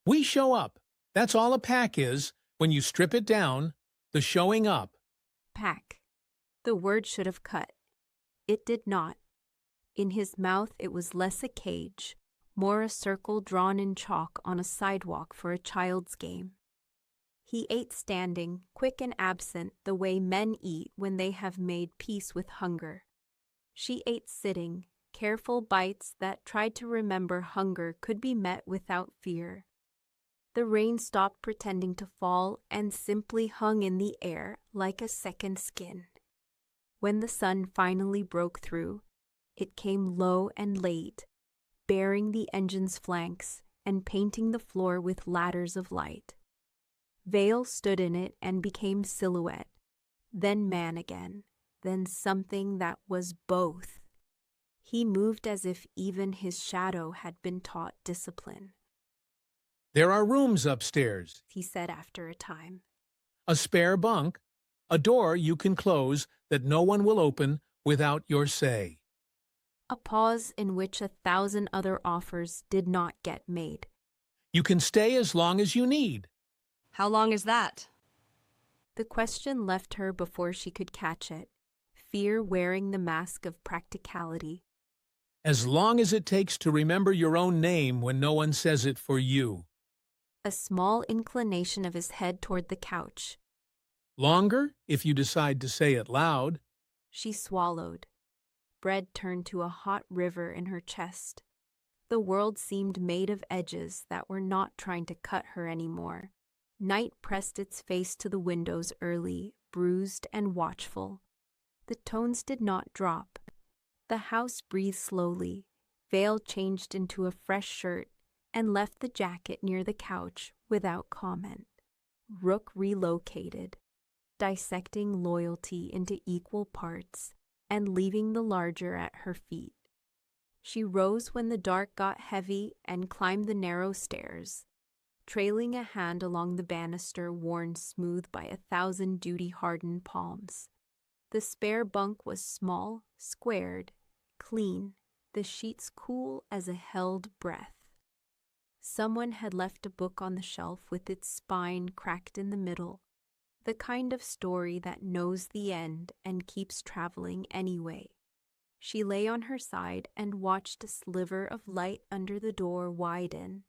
We show up. That's all a pack is, when you strip it down, the showing up. Pack. The word should have cut. It did not. In his mouth it was less a cage, more a circle drawn in chalk on a sidewalk for a child's game. He ate standing, quick and absent, the way men eat when they have made peace with hunger. She ate sitting, careful bites that tried to remember hunger could be met without fear. The rain stopped pretending to fall and simply hung in the air like a second skin. When the sun finally broke through, it came low and late, baring the engine's flanks and painting the floor with ladders of light. Vale stood in it and became silhouette, then man again, then something that was both. He moved as if even his shadow had been taught discipline. There are rooms upstairs, He said after a time. a spare bunk, a door you can close that no one will open without your say. A pause in which 1,000 other offers did not get made. You can stay as long as you need. How long is that? The question left her before she could catch it, fear wearing the mask of practicality. As long as it takes to remember your own name when no one says it for you. A small inclination of his head toward the couch. Longer if you decide to say it loud. She swallowed. Bread turned to a hot river in her chest. The world seemed made of edges that were not trying to cut her anymore. Night pressed its face to the windows early, bruised and watchful. The tones did not drop. The house breathed slowly. Vale changed into a fresh shirt and left the jacket near the couch without comment. Rook relocated, dissecting loyalty into equal parts and leaving the larger at her feet. She rose when the dark got heavy and climbed the narrow stairs, trailing a hand along the banister worn smooth by 1,000 duty-hardened palms. The spare bunk was small, squared, clean, the sheets cool as a held breath. Someone had left a book on the shelf with its spine cracked in the middle, the kind of story that knows the end and keeps traveling anyway. She lay on her side and watched a sliver of light under the door widen,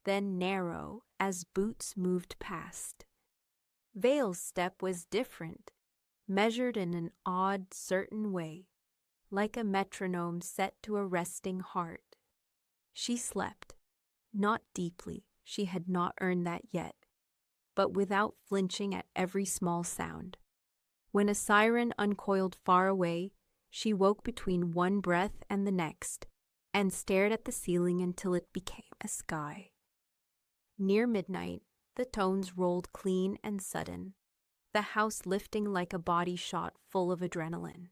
then narrow as boots moved past. Vale's step was different, measured in an odd, certain way, like a metronome set to a resting heart. She slept, not deeply, she had not earned that yet, but without flinching at every small sound. When a siren uncoiled far away, she woke between one breath and the next, and stared at the ceiling until it became a sky. Near midnight, the tones rolled clean and sudden, the house lifting like a body shot full of adrenaline.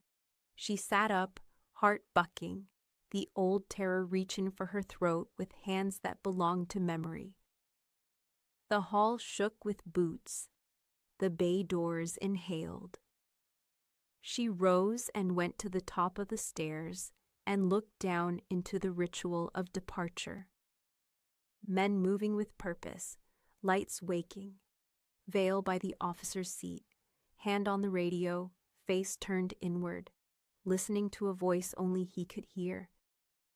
She sat up, heart bucking, the old terror reaching for her throat with hands that belonged to memory. The hall shook with boots. The bay doors inhaled. She rose and went to the top of the stairs and looked down into the ritual of departure. Men moving with purpose, lights waking, Vale by the officer's seat, hand on the radio, face turned inward, listening to a voice only he could hear.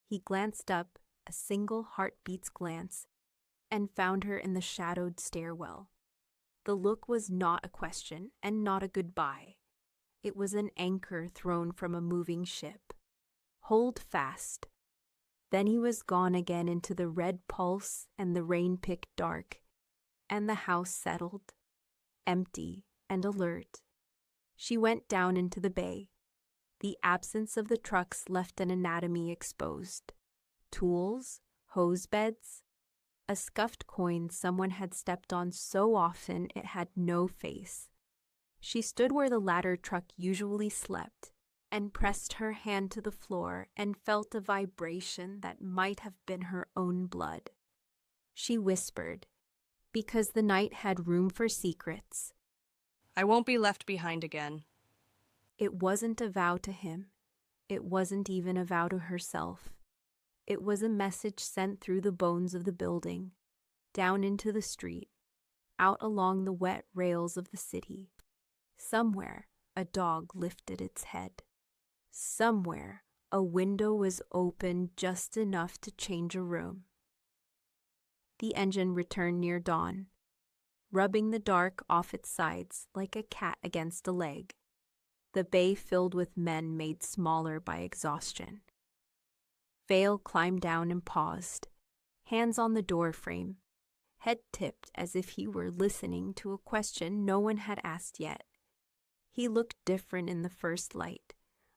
He glanced up, a single heartbeat's glance, and found her in the shadowed stairwell. The look was not a question and not a goodbye. It was an anchor thrown from a moving ship. Hold fast. Then he was gone again into the red pulse and the rain-picked dark, and the house settled, empty and alert. She went down into the bay. The absence of the trucks left an anatomy exposed. Tools, hose beds, a scuffed coin someone had stepped on so often it had no face. She stood where the ladder truck usually slept and pressed her hand to the floor and felt a vibration that might have been her own blood. She whispered, because the night had room for secrets. I won't be left behind again. It wasn't a vow to him. It wasn't even a vow to herself. It was a message sent through the bones of the building, down into the street, out along the wet rails of the city. Somewhere, a dog lifted its head. Somewhere, a window was open just enough to change a room. The engine returned near dawn, rubbing the dark off its sides like a cat against a leg. The bay filled with men made smaller by exhaustion. Vale climbed down and paused, hands on the door frame, head tipped as if he were listening to a question no one had asked yet. He looked different in the first light,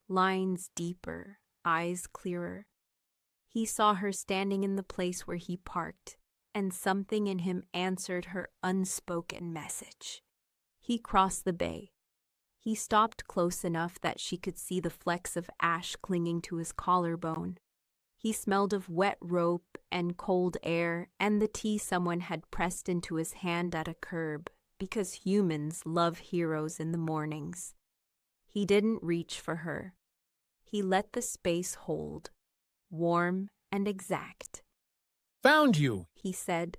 lines deeper, eyes clearer. He saw her standing in the place where he parked, and something in him answered her unspoken message. He crossed the bay. He stopped close enough that she could see the flecks of ash clinging to his collarbone. He smelled of wet rope and cold air and the tea someone had pressed into his hand at a curb, because humans love heroes in the mornings. He didn't reach for her. He let the space hold, warm and exact. Found you! He said,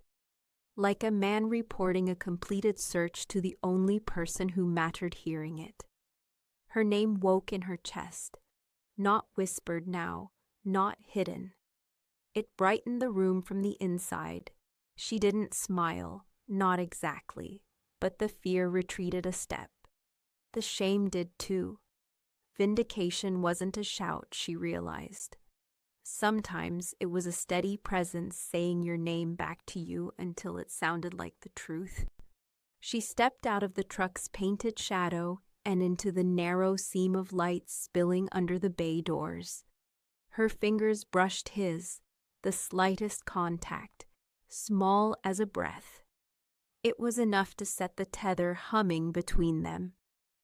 like a man reporting a completed search to the only person who mattered hearing it. Her name woke in her chest, not whispered now, not hidden. It brightened the room from the inside. She didn't smile, not exactly, but the fear retreated a step. The shame did too. Vindication wasn't a shout, she realized. Sometimes it was a steady presence saying your name back to you until it sounded like the truth. She stepped out of the truck's painted shadow and into the narrow seam of light spilling under the bay doors. Her fingers brushed his, the slightest contact, small as a breath. It was enough to set the tether humming between them.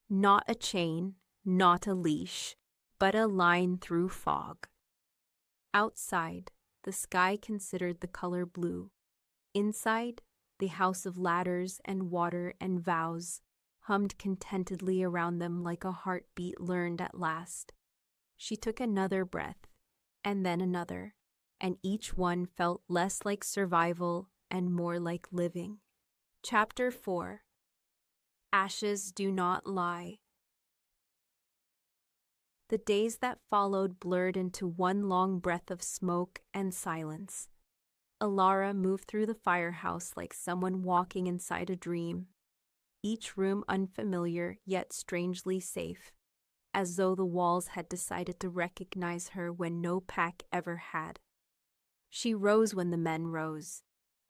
Not a chain, not a leash, but a line through fog. Outside, the sky considered the color blue. Inside, the house of ladders and water and vows hummed contentedly around them like a heartbeat learned at last. She took another breath, and then another, and each one felt less like survival and more like living. Chapter 4. Ashes Do Not Lie. The days that followed blurred into one long breath of smoke and silence. Elara moved through the firehouse like someone walking inside a dream, each room unfamiliar yet strangely safe, as though the walls had decided to recognize her when no pack ever had. She rose when the men rose,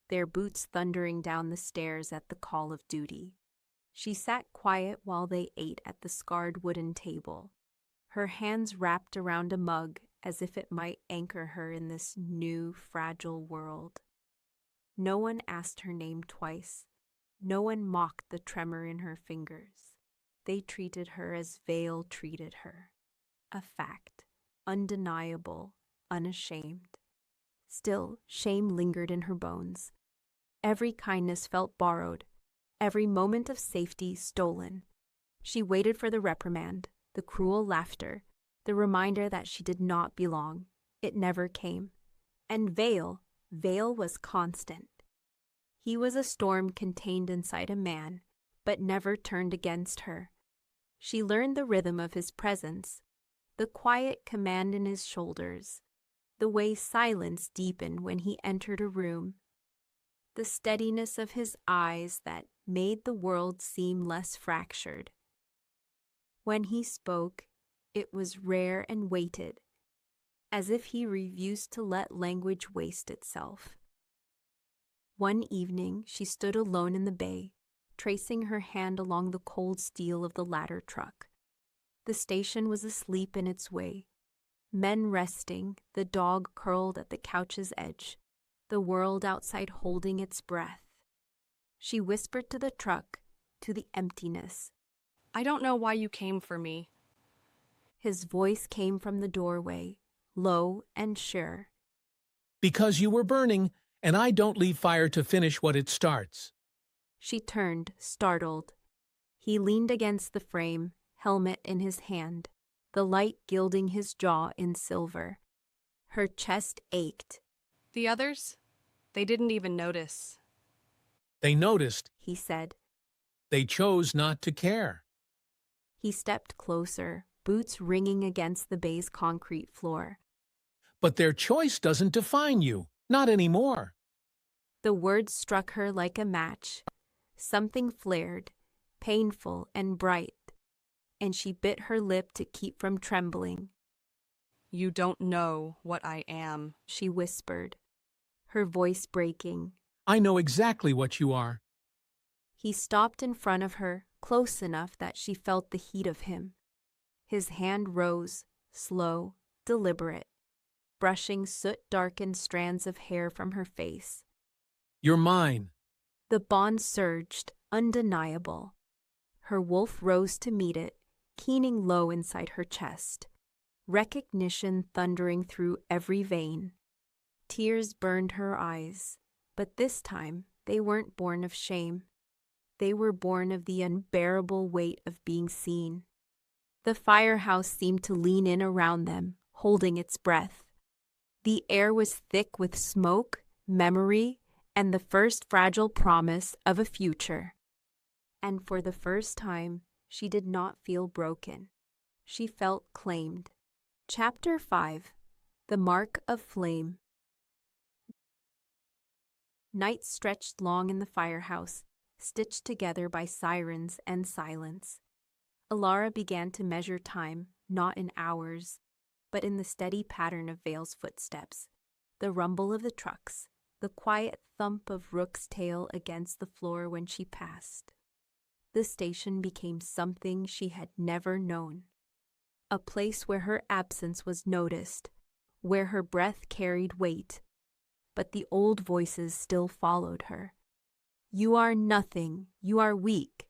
their boots thundering down the stairs at the call of duty. She sat quiet while they ate at the scarred wooden table, her hands wrapped around a mug as if it might anchor her in this new, fragile world. No one asked her name twice. No one mocked the tremor in her fingers. They treated her as Vale treated her. A fact, undeniable, unashamed. Still, shame lingered in her bones. Every kindness felt borrowed, every moment of safety stolen. She waited for the reprimand, the cruel laughter, the reminder that she did not belong. It never came. And Vale was constant. He was a storm contained inside a man, but never turned against her. She learned the rhythm of his presence, the quiet command in his shoulders, the way silence deepened when he entered a room, the steadiness of his eyes that made the world seem less fractured. When he spoke, it was rare and weighted, as if he refused to let language waste itself. One evening, she stood alone in the bay, tracing her hand along the cold steel of the ladder truck. The station was asleep in its way. Men resting, the dog curled at the couch's edge, the world outside holding its breath. She whispered to the truck, to the emptiness. I don't know why you came for me. His voice came from the doorway, low and sure. Because you were burning, and I don't leave fire to finish what it starts. She turned, startled. He leaned against the frame, helmet in his hand, the light gilding his jaw in silver. Her chest ached. The others? They didn't even notice. They noticed. He said. They chose not to care. He stepped closer, boots ringing against the bay's concrete floor. But their choice doesn't define you. Not anymore. The words struck her like a match. Something flared, painful and bright, and she bit her lip to keep from trembling. You don't know what I am, she whispered, her voice breaking. I know exactly what you are. He stopped in front of her, close enough that she felt the heat of him. His hand rose, slow, deliberate, brushing soot-darkened strands of hair from her face. You're mine. The bond surged, undeniable. Her wolf rose to meet it, keening low inside her chest. Recognition thundering through every vein. Tears burned her eyes, but this time they weren't born of shame. They were born of the unbearable weight of being seen. The firehouse seemed to lean in around them, holding its breath. The air was thick with smoke, memory, and the first fragile promise of a future. And for the first time, she did not feel broken. She felt claimed. Chapter 5. The Mark of Flame. Night stretched long in the firehouse, stitched together by sirens and silence. Elara began to measure time, not in hours, but in the steady pattern of Vale's footsteps, the rumble of the trucks, the quiet thump of Rook's tail against the floor when she passed. The station became something she had never known. A place where her absence was noticed, where her breath carried weight. But the old voices still followed her. You are nothing, you are weak,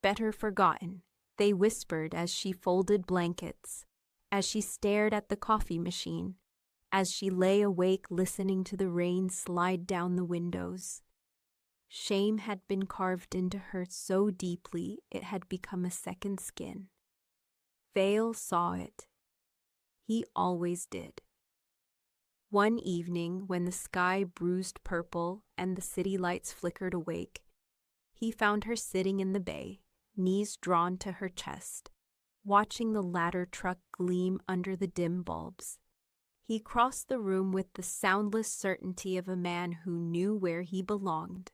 better forgotten, they whispered as she folded blankets, as she stared at the coffee machine, as she lay awake listening to the rain slide down the windows. Shame had been carved into her so deeply it had become a second skin. Vale saw it. He always did. One evening, when the sky bruised purple and the city lights flickered awake, he found her sitting in the bay, knees drawn to her chest, watching the ladder truck gleam under the dim bulbs. He crossed the room with the soundless certainty of a man who knew where he belonged.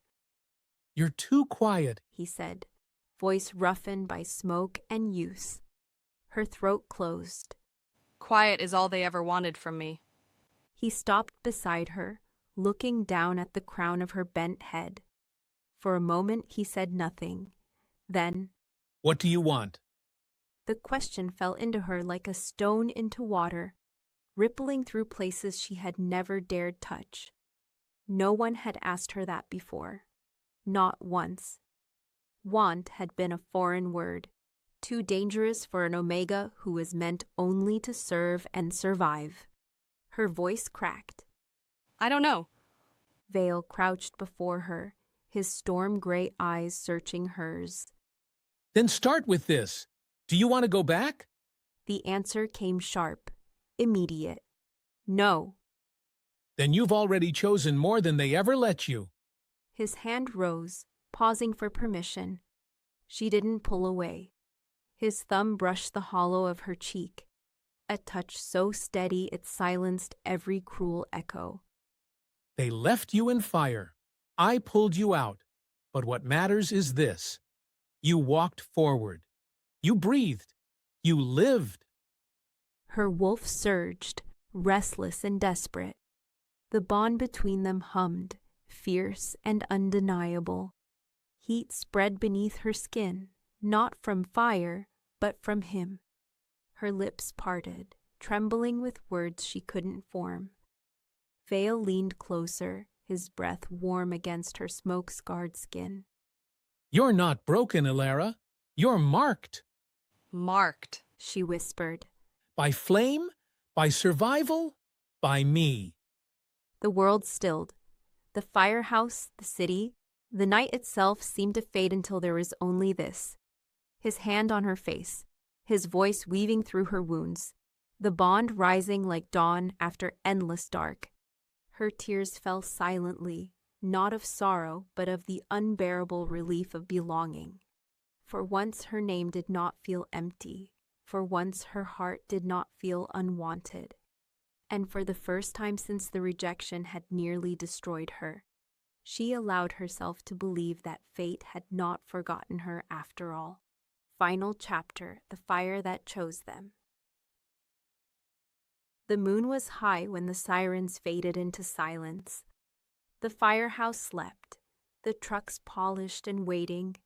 You're too quiet, he said, voice roughened by smoke and use. Her throat closed. Quiet is all they ever wanted from me. He stopped beside her, looking down at the crown of her bent head. For a moment he said nothing. Then, what do you want? The question fell into her like a stone into water, rippling through places she had never dared touch. No one had asked her that before. Not once. Want had been a foreign word, too dangerous for an Omega who was meant only to serve and survive. Her voice cracked. I don't know. Vale crouched before her, his storm-gray eyes searching hers. Then start with this. Do you want to go back? The answer came sharp, immediate. No. Then you've already chosen more than they ever let you. His hand rose, pausing for permission. She didn't pull away. His thumb brushed the hollow of her cheek, a touch so steady it silenced every cruel echo. They left you in fire. I pulled you out. But what matters is this. You walked forward. You breathed. You lived. Her wolf surged, restless and desperate. The bond between them hummed, fierce and undeniable. Heat spread beneath her skin, not from fire, but from him. Her lips parted, trembling with words she couldn't form. Vale leaned closer, his breath warm against her smoke-scarred skin. You're not broken, Elara. You're marked. Marked, she whispered. By flame, by survival, by me. The world stilled. The firehouse, the city, the night itself seemed to fade until there was only this. His hand on her face, his voice weaving through her wounds. the bond rising like dawn after endless dark. Her tears fell silently, not of sorrow, but of the unbearable relief of belonging. For once her name did not feel empty. For once her heart did not feel unwanted. And for the first time since the rejection had nearly destroyed her, she allowed herself to believe that fate had not forgotten her after all. Final chapter: The Fire That Chose Them. The moon was high when the sirens faded into silence. The firehouse slept, the trucks polished and waiting,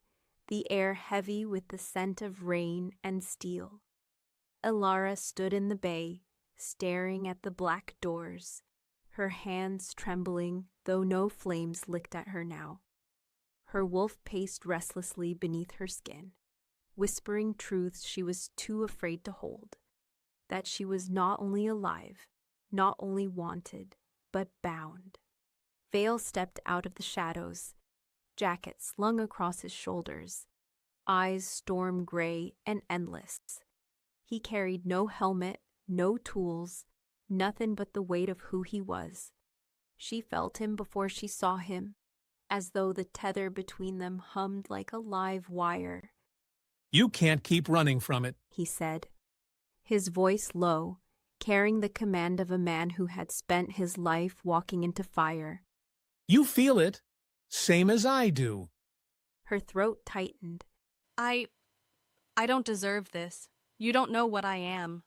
the air heavy with the scent of rain and steel. Elara stood in the bay, staring at the black doors, her hands trembling, though no flames licked at her now. Her wolf paced restlessly beneath her skin, whispering truths she was too afraid to hold, that she was not only alive, not only wanted, but bound. Vale stepped out of the shadows, jacket slung across his shoulders, eyes storm gray and endless. He carried no helmet, no tools, nothing but the weight of who he was. She felt him before she saw him, as though the tether between them hummed like a live wire. You can't keep running from it. He said, his voice low, carrying the command of a man who had spent his life walking into fire. You feel it, same as I do. Her throat tightened. I don't deserve this. You don't know what I am.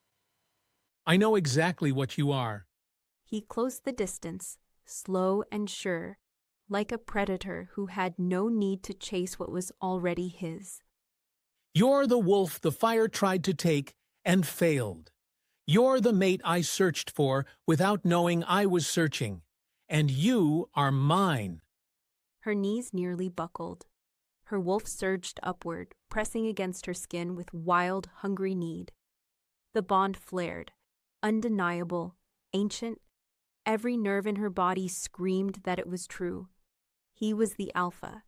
I know exactly what you are. He closed the distance, slow and sure, like a predator who had no need to chase what was already his. You're the wolf the fire tried to take and failed. You're the mate I searched for without knowing I was searching. And you are mine. Her knees nearly buckled. Her wolf surged upward, pressing against her skin with wild, hungry need. The bond flared, undeniable, ancient. Every nerve in her body screamed that it was true. He was the alpha,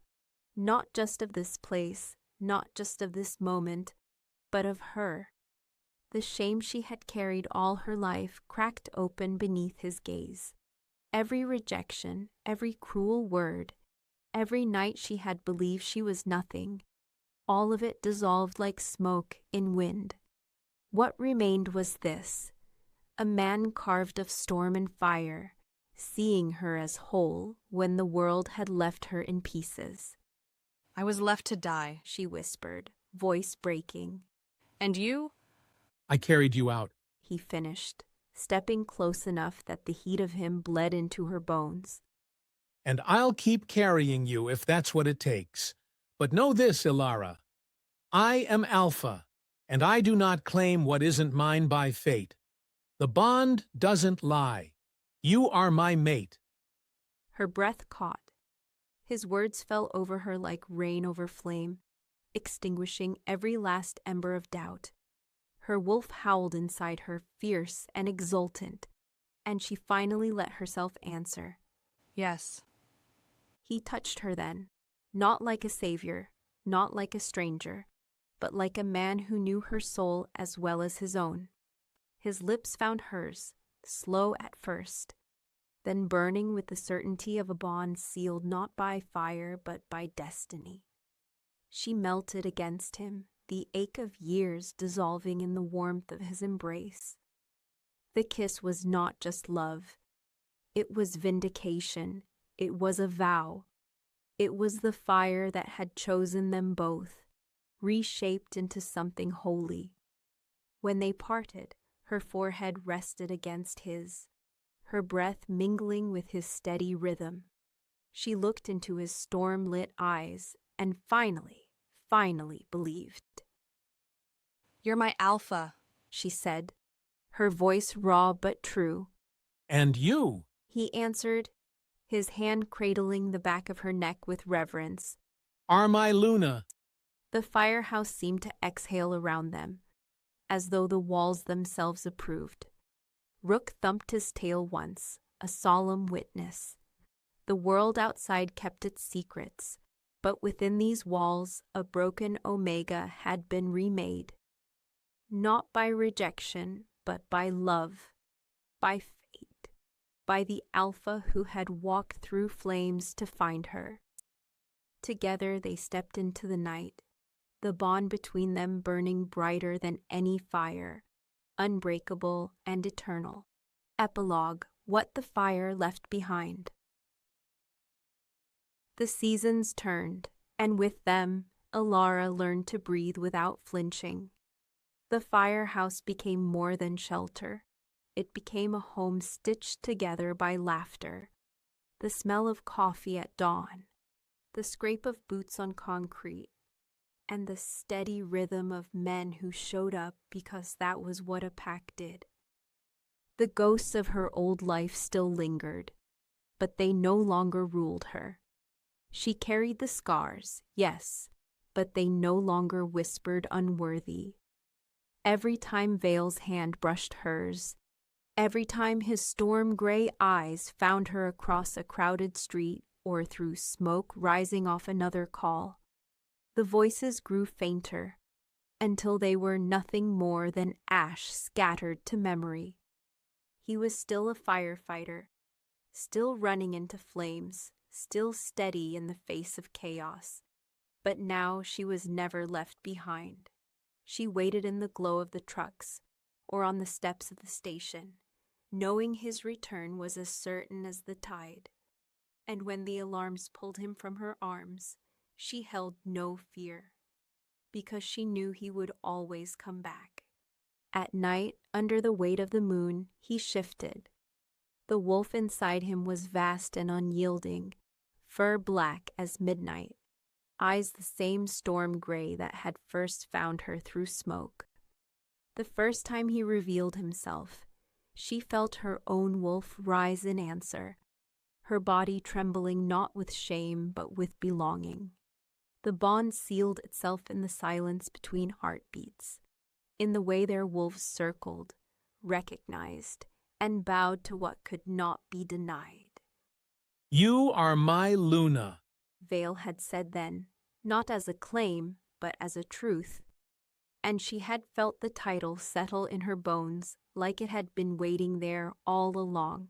not just of this place, not just of this moment, but of her. The shame she had carried all her life cracked open beneath his gaze. Every rejection, every cruel word, every night she had believed she was nothing, all of it dissolved like smoke in wind. What remained was this: a man carved of storm and fire, seeing her as whole when the world had left her in pieces. I was left to die. She whispered, voice breaking. And you? I carried you out. He finished, stepping close enough that the heat of him bled into her bones. And I'll keep carrying you if that's what it takes. But know this, Elara. I am Alpha, and I do not claim what isn't mine by fate. The bond doesn't lie. You are my mate. Her breath caught. His words fell over her like rain over flame, extinguishing every last ember of doubt. Her wolf howled inside her, fierce and exultant, and she finally let herself answer. Yes. He touched her then, not like a savior, not like a stranger, but like a man who knew her soul as well as his own. His lips found hers, slow at first, then burning with the certainty of a bond sealed not by fire but by destiny. She melted against him, the ache of years dissolving in the warmth of his embrace. The kiss was not just love. It was vindication. It was a vow. It was the fire that had chosen them both, reshaped into something holy. When they parted, her forehead rested against his, her breath mingling with his steady rhythm. She looked into his storm-lit eyes and finally believed. You're my alpha, she said, her voice raw but true. And you? He answered, his hand cradling the back of her neck with reverence. Are my Luna. The firehouse seemed to exhale around them, as though the walls themselves approved. Rook thumped his tail once, a solemn witness. The world outside kept its secrets, but within these walls a broken omega had been remade. Not by rejection, but by love, by fate, by the Alpha who had walked through flames to find her. Together they stepped into the night, the bond between them burning brighter than any fire, unbreakable and eternal. Epilogue: What the Fire Left Behind. The seasons turned, and with them, Elara learned to breathe without flinching. The firehouse became more than shelter. It became a home stitched together by laughter, the smell of coffee at dawn, the scrape of boots on concrete, and the steady rhythm of men who showed up because that was what a pack did. The ghosts of her old life still lingered, but they no longer ruled her. She carried the scars, yes, but they no longer whispered unworthy. Every time Vale's hand brushed hers, every time his storm-gray eyes found her across a crowded street or through smoke rising off another call, the voices grew fainter until they were nothing more than ash scattered to memory. He was still a firefighter, still running into flames, still steady in the face of chaos. But now she was never left behind. She waited in the glow of the trucks or on the steps of the station, knowing his return was as certain as the tide. And when the alarms pulled him from her arms, she held no fear, because she knew he would always come back. At night, under the weight of the moon, he shifted. The wolf inside him was vast and unyielding, fur black as midnight, eyes the same storm gray that had first found her through smoke. The first time he revealed himself, she felt her own wolf rise in answer, her body trembling not with shame but with belonging. The bond sealed itself in the silence between heartbeats, in the way their wolves circled, recognized, and bowed to what could not be denied. You are my Luna, Vale had said then, not as a claim, but as a truth, and she had felt the title settle in her bones like it had been waiting there all along.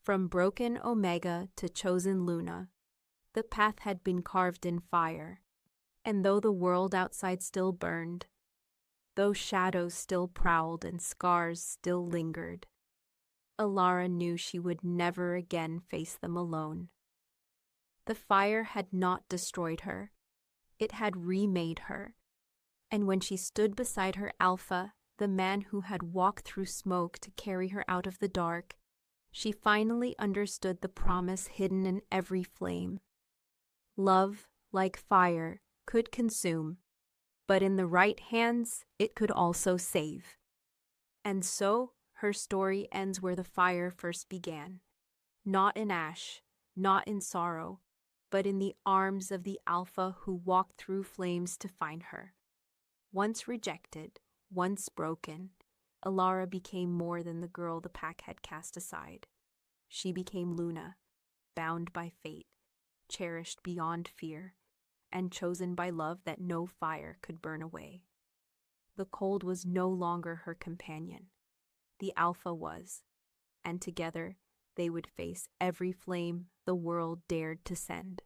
From broken Omega to chosen Luna, the path had been carved in fire, and though the world outside still burned, though shadows still prowled and scars still lingered, Elara knew she would never again face them alone. The fire had not destroyed her. It had remade her. And when she stood beside her Alpha, the man who had walked through smoke to carry her out of the dark, she finally understood the promise hidden in every flame. Love, like fire, could consume, but in the right hands, it could also save. And so, her story ends where the fire first began, not in ash, not in sorrow, but in the arms of the Alpha who walked through flames to find her. Once rejected, once broken, Elara became more than the girl the pack had cast aside. She became Luna, bound by fate, cherished beyond fear, and chosen by love that no fire could burn away. The cold was no longer her companion. The Alpha was, and together they would face every flame the world dared to send.